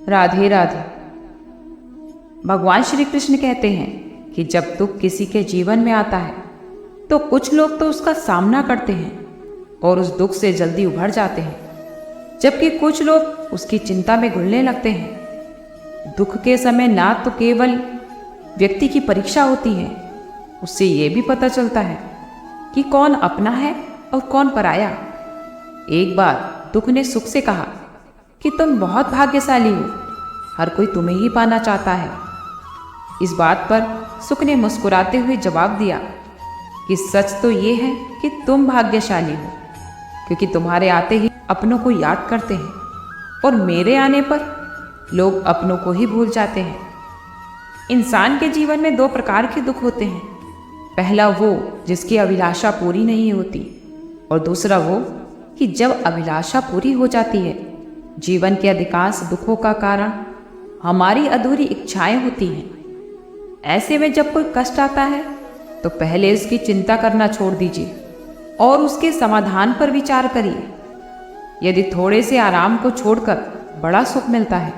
राधे राधे। भगवान श्री कृष्ण कहते हैं कि जब दुख किसी के जीवन में आता है तो कुछ लोग तो उसका सामना करते हैं और उस दुख से जल्दी उभर जाते हैं, जबकि कुछ लोग उसकी चिंता में घुलने लगते हैं। दुख के समय ना तो केवल व्यक्ति की परीक्षा होती है, उससे ये भी पता चलता है कि कौन अपना है और कौन पराया। एक बार दुख ने सुख से कहा कि तुम बहुत भाग्यशाली हो, हर कोई तुम्हें ही पाना चाहता है। इस बात पर सुख ने मुस्कुराते हुए जवाब दिया कि सच तो ये है कि तुम भाग्यशाली हो, क्योंकि तुम्हारे आते ही अपनों को याद करते हैं और मेरे आने पर लोग अपनों को ही भूल जाते हैं। इंसान के जीवन में दो प्रकार के दुख होते हैं। पहला वो जिसकी अभिलाषा पूरी नहीं होती, और दूसरा वो कि जब अभिलाषा पूरी हो जाती है। जीवन के अधिकांश दुखों का कारण हमारी अधूरी इच्छाएं होती हैं। ऐसे में जब कोई कष्ट आता है तो पहले उसकी चिंता करना छोड़ दीजिए और उसके समाधान पर विचार करिए। यदि थोड़े से आराम को छोड़कर बड़ा सुख मिलता है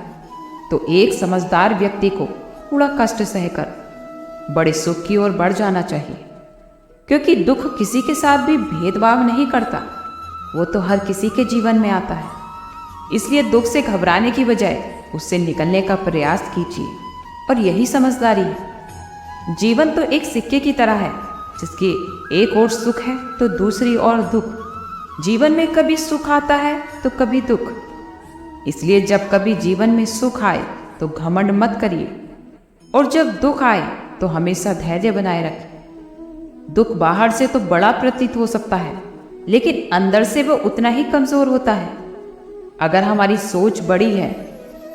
तो एक समझदार व्यक्ति को थोड़ा कष्ट सहकर बड़े सुख की ओर बढ़ जाना चाहिए, क्योंकि दुख किसी के साथ भी भेदभाव नहीं करता, वो तो हर किसी के जीवन में आता है। इसलिए दुख से घबराने की बजाय उससे निकलने का प्रयास कीजिए, और यही समझदारी है। जीवन तो एक सिक्के की तरह है, जिसकी एक ओर सुख है तो दूसरी ओर दुख। जीवन में कभी सुख आता है तो कभी दुख। इसलिए जब कभी जीवन में सुख आए तो घमंड मत करिए, और जब दुख आए तो हमेशा धैर्य बनाए रखें। दुख बाहर से तो बड़ा प्रतीत हो सकता है, लेकिन अंदर से वो उतना ही कमजोर होता है। अगर हमारी सोच बड़ी है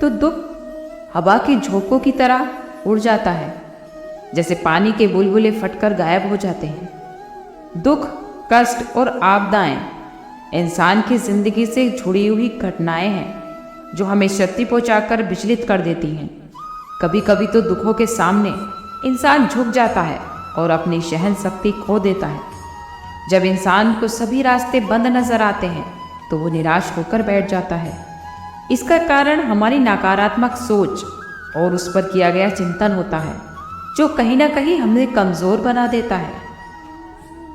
तो दुख हवा के झोंकों की तरह उड़ जाता है, जैसे पानी के बुलबुले फटकर गायब हो जाते हैं। दुख, कष्ट और आपदाएं इंसान की जिंदगी से जुड़ी हुई घटनाएं हैं जो हमें क्षति पहुंचाकर विचलित कर देती हैं। कभी कभी तो दुखों के सामने इंसान झुक जाता है और अपनी सहन शक्ति खो देता है। जब इंसान को सभी रास्ते बंद नजर आते हैं तो वो निराश होकर बैठ जाता है। इसका कारण हमारी नकारात्मक सोच और उस पर किया गया चिंतन होता है, जो कहीं ना कहीं हमें कमज़ोर बना देता है।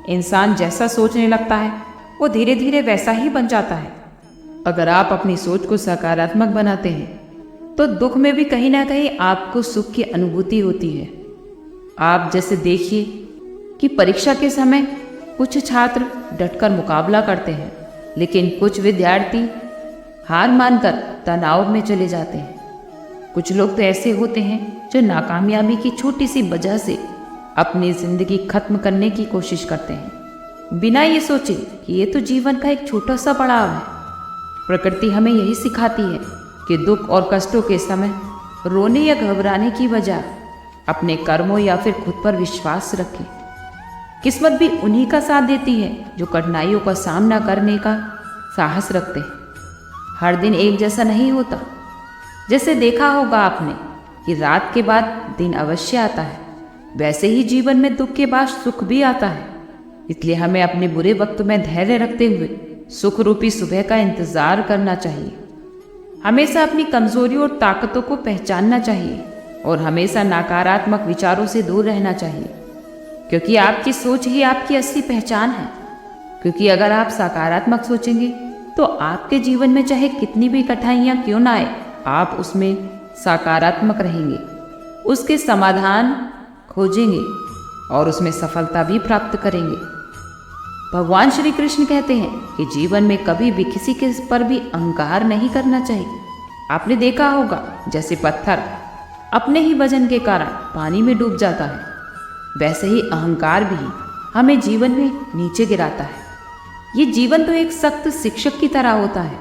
इंसान जैसा सोचने लगता है वो धीरे धीरे वैसा ही बन जाता है। अगर आप अपनी सोच को सकारात्मक बनाते हैं तो दुख में भी कहीं ना कहीं आपको सुख की अनुभूति होती है। आप जैसे देखिए कि परीक्षा के समय कुछ छात्र डटकर मुकाबला करते हैं, लेकिन कुछ विद्यार्थी हार मानकर तनाव में चले जाते हैं। कुछ लोग तो ऐसे होते हैं जो नाकामयाबी की छोटी सी वजह से अपनी जिंदगी खत्म करने की कोशिश करते हैं, बिना ये सोचे कि ये तो जीवन का एक छोटा सा पड़ाव है। प्रकृति हमें यही सिखाती है कि दुख और कष्टों के समय रोने या घबराने की बजाय अपने कर्मों या फिर खुद पर विश्वास रखें। किस्मत भी उन्हीं का साथ देती है जो कठिनाइयों का सामना करने का साहस रखते हैं। हर दिन एक जैसा नहीं होता। जैसे देखा होगा आपने कि रात के बाद दिन अवश्य आता है, वैसे ही जीवन में दुख के बाद सुख भी आता है। इसलिए हमें अपने बुरे वक्त में धैर्य रखते हुए सुख रूपी सुबह का इंतजार करना चाहिए। हमेशा अपनी कमजोरियों और ताकतों को पहचानना चाहिए और हमेशा नकारात्मक विचारों से दूर रहना चाहिए, क्योंकि आपकी सोच ही आपकी असली पहचान है। क्योंकि अगर आप सकारात्मक सोचेंगे तो आपके जीवन में चाहे कितनी भी कठिनाइयाँ क्यों ना आए, आप उसमें सकारात्मक रहेंगे, उसके समाधान खोजेंगे और उसमें सफलता भी प्राप्त करेंगे। भगवान श्री कृष्ण कहते हैं कि जीवन में कभी भी किसी के पर भी अहंकार नहीं करना चाहिए। आपने देखा होगा जैसे पत्थर अपने ही वजन के कारण पानी में डूब जाता है, वैसे ही अहंकार भी हमें जीवन में नीचे गिराता है। ये जीवन तो एक सख्त शिक्षक की तरह होता है,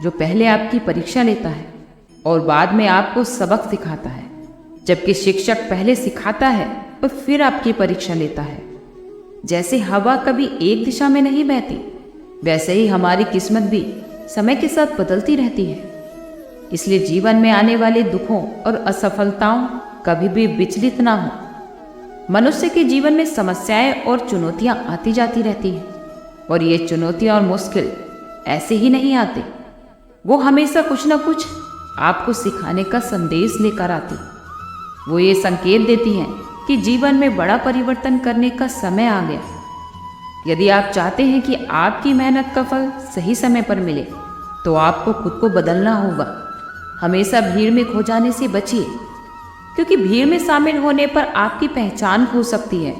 जो पहले आपकी परीक्षा लेता है और बाद में आपको सबक सिखाता है, जबकि शिक्षक पहले सिखाता है और फिर आपकी परीक्षा लेता है। जैसे हवा कभी एक दिशा में नहीं बहती, वैसे ही हमारी किस्मत भी समय के साथ बदलती रहती है। इसलिए जीवन में आने वाले दुखों और असफलताओं कभी भी विचलित ना हो। मनुष्य के जीवन में समस्याएं और चुनौतियां आती जाती रहती हैं, और ये चुनौतियां और मुश्किल ऐसे ही नहीं आते, वो हमेशा कुछ ना कुछ आपको सिखाने का संदेश लेकर आती। वो ये संकेत देती हैं कि जीवन में बड़ा परिवर्तन करने का समय आ गया। यदि आप चाहते हैं कि आपकी मेहनत का फल सही समय पर मिले, तो आपको खुद को बदलना होगा। हमेशा भीड़ में खो जाने से बचिए, क्योंकि भीड़ में शामिल होने पर आपकी पहचान खो सकती है।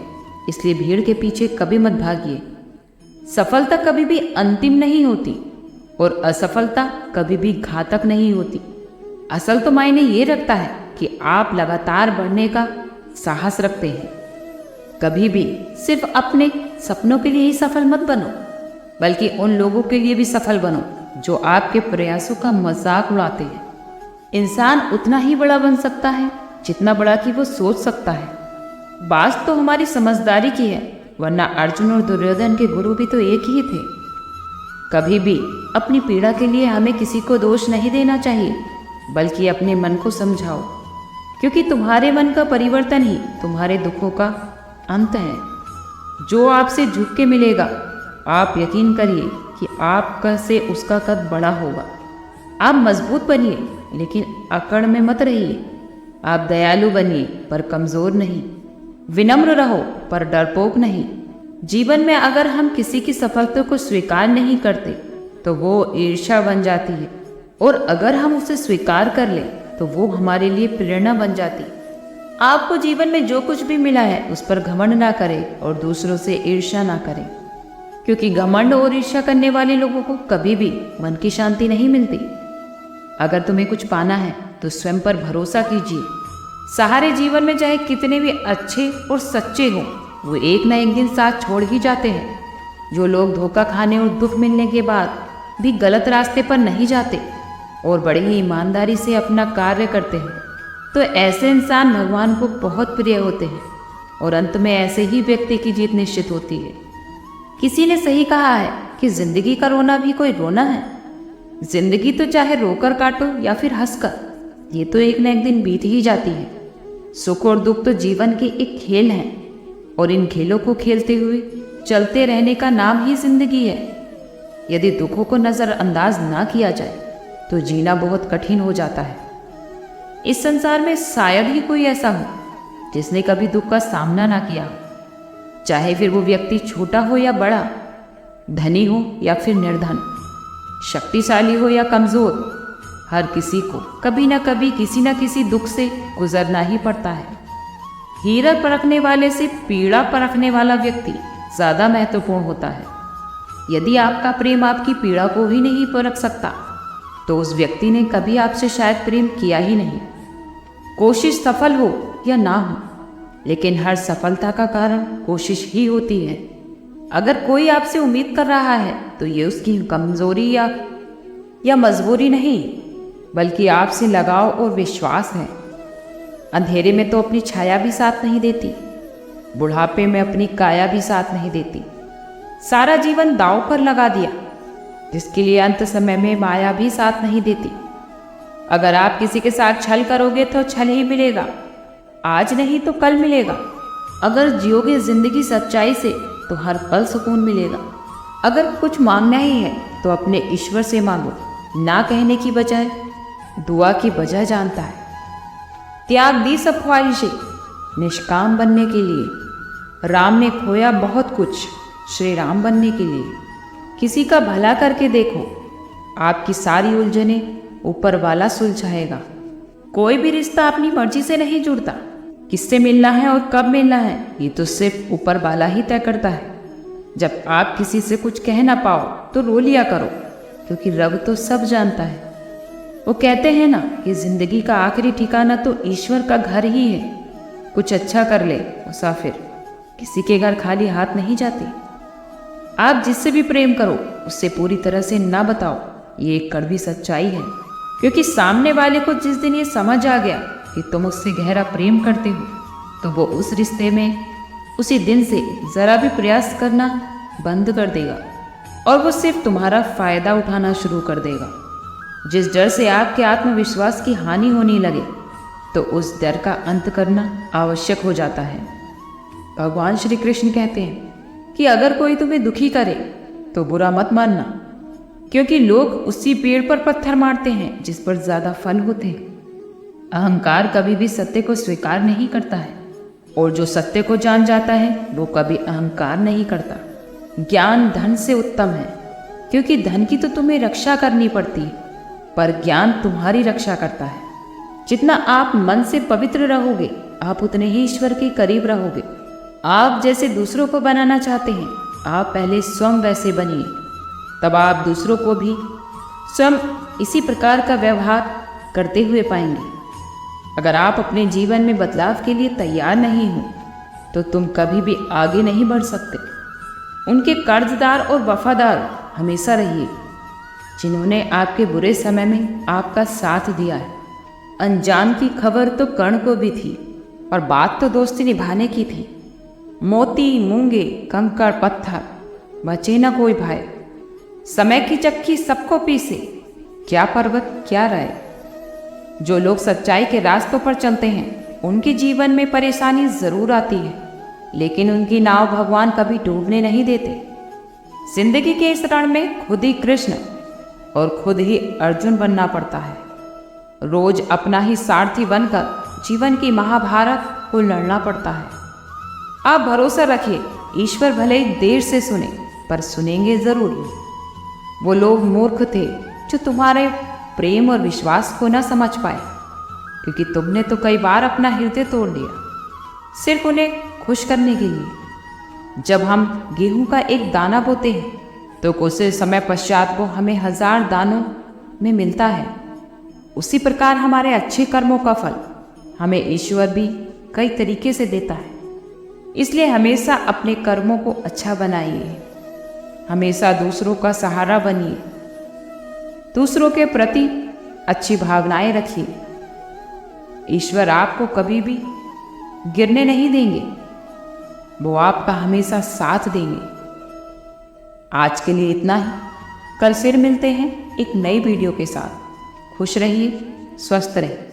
इसलिए भीड़ के पीछे कभी मत भागिए। सफलता कभी भी अंतिम नहीं होती और असफलता कभी भी घातक नहीं होती। असल तो मायने ये रखता है कि आप लगातार बढ़ने का साहस रखते हैं। कभी भी सिर्फ अपने सपनों के लिए ही सफल मत बनो, बल्कि उन लोगों के लिए भी सफल बनो जो आपके प्रयासों का मजाक उड़ाते हैं। इंसान उतना ही बड़ा बन सकता है जितना बड़ा कि वो सोच सकता है। बात तो हमारी समझदारी की है, वरना अर्जुन और दुर्योधन के गुरु भी तो एक ही थे। कभी भी अपनी पीड़ा के लिए हमें किसी को दोष नहीं देना चाहिए, बल्कि अपने मन को समझाओ, क्योंकि तुम्हारे मन का परिवर्तन ही तुम्हारे दुखों का अंत है। जो आपसे झुक के मिलेगा, आप यकीन करिए कि आपका से उसका कद बड़ा होगा। आप मजबूत बनिए, लेकिन अकड़ में मत रहिए। आप दयालु बनिए, पर कमज़ोर नहीं। विनम्र रहो, पर डरपोक नहीं। जीवन में अगर हम किसी की सफलता को स्वीकार नहीं करते, तो वो ईर्ष्या बन जाती है, और अगर हम उसे स्वीकार कर ले, तो वो हमारे लिए प्रेरणा बन जाती। आपको जीवन में जो कुछ भी मिला है, उस पर घमंड ना करें और दूसरों से ईर्ष्या ना करें, क्योंकि घमंड और ईर्ष्या करने वाले लोगों को कभी भी मन की शांति नहीं मिलती। अगर तुम्हें कुछ पाना है, तो स्वयं पर भरोसा कीजिए। सहारे जीवन में चाहे कितने भी अच्छे और सच्चे हों, वो एक न एक दिन साथ छोड़ ही जाते हैं। जो लोग धोखा खाने और दुख मिलने के बाद भी गलत रास्ते पर नहीं जाते और बड़े ही ईमानदारी से अपना कार्य करते हैं, तो ऐसे इंसान भगवान को बहुत प्रिय होते हैं, और अंत में ऐसे ही व्यक्ति की जीत निश्चित होती है। किसी ने सही कहा है कि जिंदगी का रोना भी कोई रोना है। जिंदगी तो चाहे रोकर काटो या फिर हंसकर, ये तो एक न एक दिन बीत ही जाती है। सुख और दुख तो जीवन के एक खेल हैं, और इन खेलों को खेलते हुए चलते रहने का नाम ही जिंदगी है। यदि दुखों को नज़रअंदाज ना किया जाए, तो जीना बहुत कठिन हो जाता है। इस संसार में शायद ही कोई ऐसा हो जिसने कभी दुख का सामना ना किया हो, चाहे फिर वो व्यक्ति छोटा हो या बड़ा, धनी हो या फिर निर्धन, शक्तिशाली हो या कमजोर। हर किसी को कभी ना कभी किसी न किसी दुख से गुजरना ही पड़ता है। हीरा परखने वाले से पीड़ा परखने वाला व्यक्ति ज्यादा महत्वपूर्ण होता है। यदि आपका प्रेम आपकी पीड़ा को ही नहीं परख सकता, तो उस व्यक्ति ने कभी आपसे शायद प्रेम किया ही नहीं। कोशिश सफल हो या ना हो, लेकिन हर सफलता का कारण कोशिश ही होती है। अगर कोई आपसे उम्मीद कर रहा है, तो ये उसकी कमजोरी या मजबूरी नहीं, बल्कि आपसे लगाव और विश्वास है। अंधेरे में तो अपनी छाया भी साथ नहीं देती, बुढ़ापे में अपनी काया भी साथ नहीं देती। सारा जीवन दांव पर लगा दिया, जिसके लिए अंत समय में माया भी साथ नहीं देती। अगर आप किसी के साथ छल करोगे, तो छल ही मिलेगा। आज नहीं तो कल मिलेगा। अगर जियोगे जिंदगी सच्चाई से, तो हर पल सुकून मिलेगा। अगर कुछ मांगना ही है, तो अपने ईश्वर से मांगो। ना कहने की बजाय दुआ की वजह जानता है। त्याग दी सब ख्वाहिशें निष्काम बनने के लिए। राम ने खोया बहुत कुछ श्री राम बनने के लिए। किसी का भला करके देखो, आपकी सारी उलझनें ऊपर वाला सुलझाएगा। कोई भी रिश्ता अपनी मर्जी से नहीं जुड़ता। किससे मिलना है और कब मिलना है, ये तो सिर्फ ऊपर वाला ही तय करता है। जब आप किसी से कुछ कह ना पाओ, तो रो लिया करो, क्योंकि रब तो सब जानता है। वो कहते हैं ना कि जिंदगी का आखिरी ठिकाना तो ईश्वर का घर ही है। कुछ अच्छा कर ले मुसाफिर, किसी के घर खाली हाथ नहीं जाते। आप जिससे भी प्रेम करो, उससे पूरी तरह से ना बताओ, ये एक कड़वी सच्चाई है। क्योंकि सामने वाले को जिस दिन ये समझ आ गया कि तुम उससे गहरा प्रेम करते हो, तो वो उस रिश्ते में उसी दिन से ज़रा भी प्रयास करना बंद कर देगा, और वो सिर्फ तुम्हारा फ़ायदा उठाना शुरू कर देगा। जिस डर से आपके आत्मविश्वास की हानि होने लगे, तो उस डर का अंत करना आवश्यक हो जाता है। भगवान श्री कृष्ण कहते हैं कि अगर कोई तुम्हें दुखी करे, तो बुरा मत मानना, क्योंकि लोग उसी पेड़ पर पत्थर मारते हैं जिस पर ज्यादा फल होते हैं। अहंकार कभी भी सत्य को स्वीकार नहीं करता है, और जो सत्य को जान जाता है वो कभी अहंकार नहीं करता। ज्ञान धन से उत्तम है, क्योंकि धन की तो तुम्हें रक्षा करनी पड़ती है, पर ज्ञान तुम्हारी रक्षा करता है। जितना आप मन से पवित्र रहोगे, आप उतने ही ईश्वर के करीब रहोगे। आप जैसे दूसरों को बनाना चाहते हैं, आप पहले स्वयं वैसे बनिए, तब आप दूसरों को भी स्वयं इसी प्रकार का व्यवहार करते हुए पाएंगे। अगर आप अपने जीवन में बदलाव के लिए तैयार नहीं हो तो तुम कभी भी आगे नहीं बढ़ सकते। उनके कर्जदार और वफादार हमेशा रहिए जिन्होंने आपके बुरे समय में आपका साथ दिया है। अनजान की खबर तो कर्ण को भी थी, और बात तो दोस्ती निभाने की थी। मोती मूंगे कंकड़ पत्थर बचे न कोई भाई, समय की चक्की सबको पीसे, क्या पर्वत क्या राय। जो लोग सच्चाई के रास्तों पर चलते हैं उनके जीवन में परेशानी जरूर आती है, लेकिन उनकी नाव भगवान कभी डूबने नहीं देते। जिंदगी के इस रण में खुद ही कृष्ण और खुद ही अर्जुन बनना पड़ता है। रोज अपना ही सारथी बनकर जीवन की महाभारत को लड़ना पड़ता है। आप भरोसा रखिए, ईश्वर भले ही देर से सुने पर सुनेंगे जरूर। वो लोग मूर्ख थे जो तुम्हारे प्रेम और विश्वास को न समझ पाए, क्योंकि तुमने तो कई बार अपना हृदय तोड़ दिया सिर्फ उन्हें खुश करने के लिए। जब हम गेहूं का एक दाना बोते हैं तो कुछ समय पश्चात वो हमें 1000 दानों में मिलता है। उसी प्रकार हमारे अच्छे कर्मों का फल हमें ईश्वर भी कई तरीके से देता है। इसलिए हमेशा अपने कर्मों को अच्छा बनाइए, हमेशा दूसरों का सहारा बनिए, दूसरों के प्रति अच्छी भावनाएं रखिए। ईश्वर आपको कभी भी गिरने नहीं देंगे, वो आपका हमेशा साथ देंगे। आज के लिए इतना ही, कल फिर मिलते हैं एक नई वीडियो के साथ। खुश रहिए, स्वस्थ रहिए।